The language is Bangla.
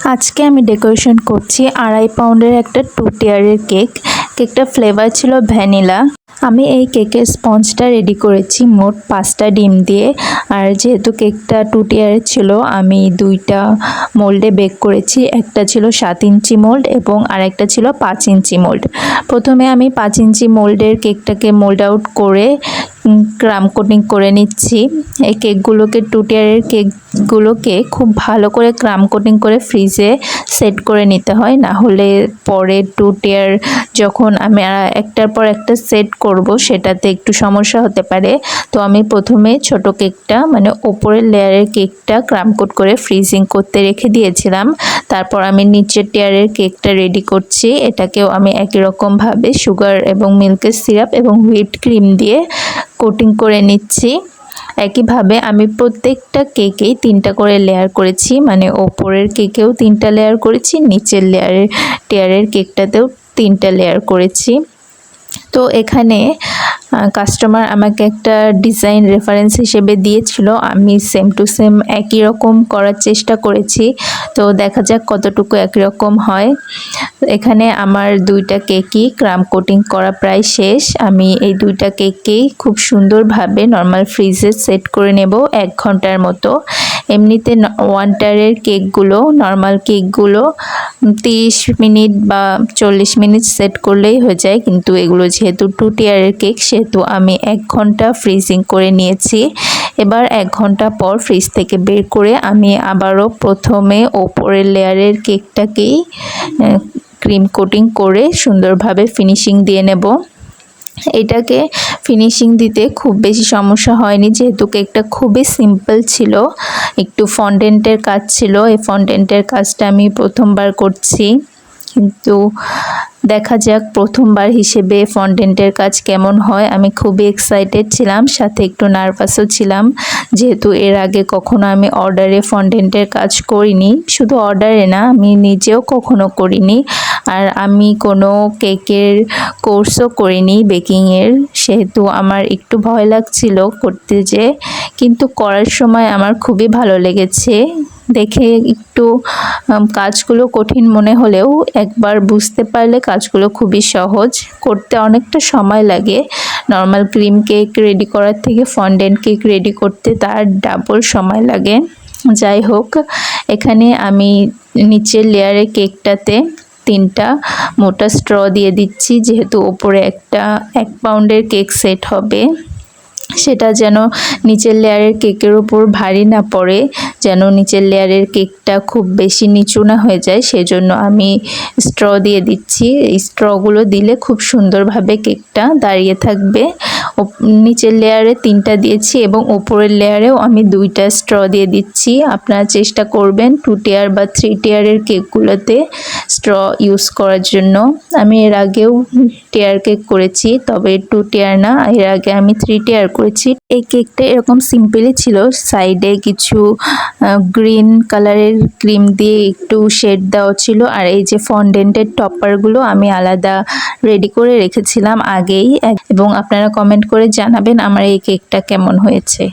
আজকে আমি ডেকোরেশন করছি 2.5 পাউন্ডের একটা 2 টিয়ারের কেক। কেকটার ফ্লেভার ছিল ভ্যানিলা। আমি এই কেকের স্পঞ্জটা রেডি করেছি মোট 5টা ডিম দিয়ে। আর যেহেতু কেকটা 2 টিয়ারের ছিল, আমি 2টা মোল্ডে বেক করেছি। একটা ছিল 7 ইঞ্চি মোল্ড এবং আরেকটা ছিল 5 ইঞ্চি মোল্ড। প্রথমে আমি 5 ইঞ্চি মোল্ডের কেকটাকে মোল্ড আউট করে ক্রাম কোটিং করে নিচ্ছি। এই কেকগুলোকে 2 টিয়ারের কেকগুলোকে খুব ভালো করে ক্রাম কোটিং করে ফ্রিজে সেট করে নিতে হয়, না হলে পরে 2 টিয়ার যখন আমি একটার পর একটা সেট করব সেটাতে একটু সমস্যা হতে পারে। তো আমি প্রথমে ছোট কেকটা মানে উপরের লেয়ারের কেকটা ক্রাম কোট করে ফ্রিজিং করতে রেখে দিয়েছিলাম। তারপর আমি নিচের টিয়ারের কেকটা রেডি করছি। এটাকেও আমি একই রকম ভাবে সুগার এবং মিল্কের সিরাপ এবং হুইপ ক্রিম দিয়ে কোটিং করে নিচ্ছি। একইভাবে আমি প্রত্যেকটা কেকেই 3টা করে লেয়ার করেছি, মানে ওপরের কেকেও 3টা লেয়ার করেছি, নিচের টিয়ারের কেকটাতেও 3টা লেয়ার করেছি। তো এখানে কাস্টমার আমাকে একটা ডিজাইন রেফারেন্স হিসেবে দিয়েছিল, আমি সেম টু সেম একই রকম করার চেষ্টা করেছি। তো দেখা যাক কতটুকু একই রকম হয়। এখানে আমার 2টা কেকই ক্রাম কোটিং করা প্রায় শেষ। আমি এই 2টা কেককেই খুব সুন্দরভাবে নর্মাল ফ্রিজে সেট করে নেব 1 ঘন্টার মতো। এমনিতে 1 টায়ারের কেকগুলো, নর্মাল কেকগুলো 30 মিনিট বা 40 মিনিট সেট করলেই হয়ে যায়, কিন্তু এগুলো যেহেতু 2 টিয়ারের কেক সেহেতু আমি 1 ঘন্টা ফ্রিজিং করে নিয়েছি। এবার 1 ঘন্টা পর ফ্রিজ থেকে বের করে আমি আবারও প্রথমে ওপরের লেয়ারের কেকটাকেই ক্রিম কোটিং করে সুন্দরভাবে ফিনিশিং দিয়ে নেব। এটাকে ফিনিশিং দিতে খুব বেশি সমস্যা হয়নি, যেহেতু কেকটা খুবই সিম্পল ছিল। একটু ফন্ডেন্টের কাজ ছিল, এই ফন্ডেন্টের কাজটা আমি প্রথমবার করছি, কিন্তু দেখা যাক প্রথমবার হিসেবে ফন্ডেন্টের কাজ কেমন হয়। আমি খুবই এক্সাইটেড ছিলাম, সাথে একটু নার্ভাসও ছিলাম, যেহেতু এর আগে কখনো আমি অর্ডারে ফন্ডেন্টের কাজ করিনি। শুধু অর্ডারে না, আমি নিজেও কখনো করিনি। আর আমি কোনো কেকের কোর্সও করিনি বেকিংয়ের, সেহেতু আমার একটু ভয় লাগছিল করতে যেয়ে, কিন্তু করার সময় আমার খুবই ভালো লেগেছে। দেখে একটু কাজগুলো কঠিন মনে হলেও একবার বুঝতে পারলে কাজগুলো খুবই সহজ। করতে অনেকটা সময় লাগে, নর্মাল ক্রিম কেক রেডি করার থেকে ফন্ডেন্ট কেক রেডি করতে তার ডাবল সময় লাগে। যাই হোক, এখানে আমি নিচের লেয়ারের কেকটাতে 3টা মোটা স্ট্র দিয়ে দিচ্ছি, যেহেতু ওপরে একটা 1 পাউন্ডের কেক সেট হবে, সেটা যেন নিচের লেয়ারের কেকের উপর ভারী না পড়ে, যেন নিচের লেয়ারের কেকটা খুব বেশি নিচু না হয়ে যায়, সেজন্য আমি স্ট্র দিয়ে দিচ্ছি। এই স্ট্রগুলো দিলে খুব সুন্দরভাবে কেকটা দাঁড়িয়ে থাকবে। নিচের লেয়ারে 3টা দিয়েছি এবং উপরের লেয়ারেও আমি 2টা স্ট্র দিয়ে দিচ্ছি। আপনারা চেষ্টা করবেন 2 টিয়ার বা 3 টিয়ারের কেকগুলোতে স্ট্র ইউজ করার জন্য। আমি এর আগেও টিয়ার কেক করেছি, তবে 2 টিয়ার না, এর আগে আমি 3 টিয়ার করেছি। এই কেকটা এরকম সিম্পলই ছিল, সাইডে কিছু গ্রিন কালারের ক্রিম দিয়ে একটু শেড দেওয়া ছিল। আর এই যে ফন্ডেন্টের টপারগুলো আমি আলাদা রেডি করে রেখেছিলাম আগেই, এবং আপনারা কমেন্ট করে জানাবেন আমার এই কেকটা কেমন হয়েছে।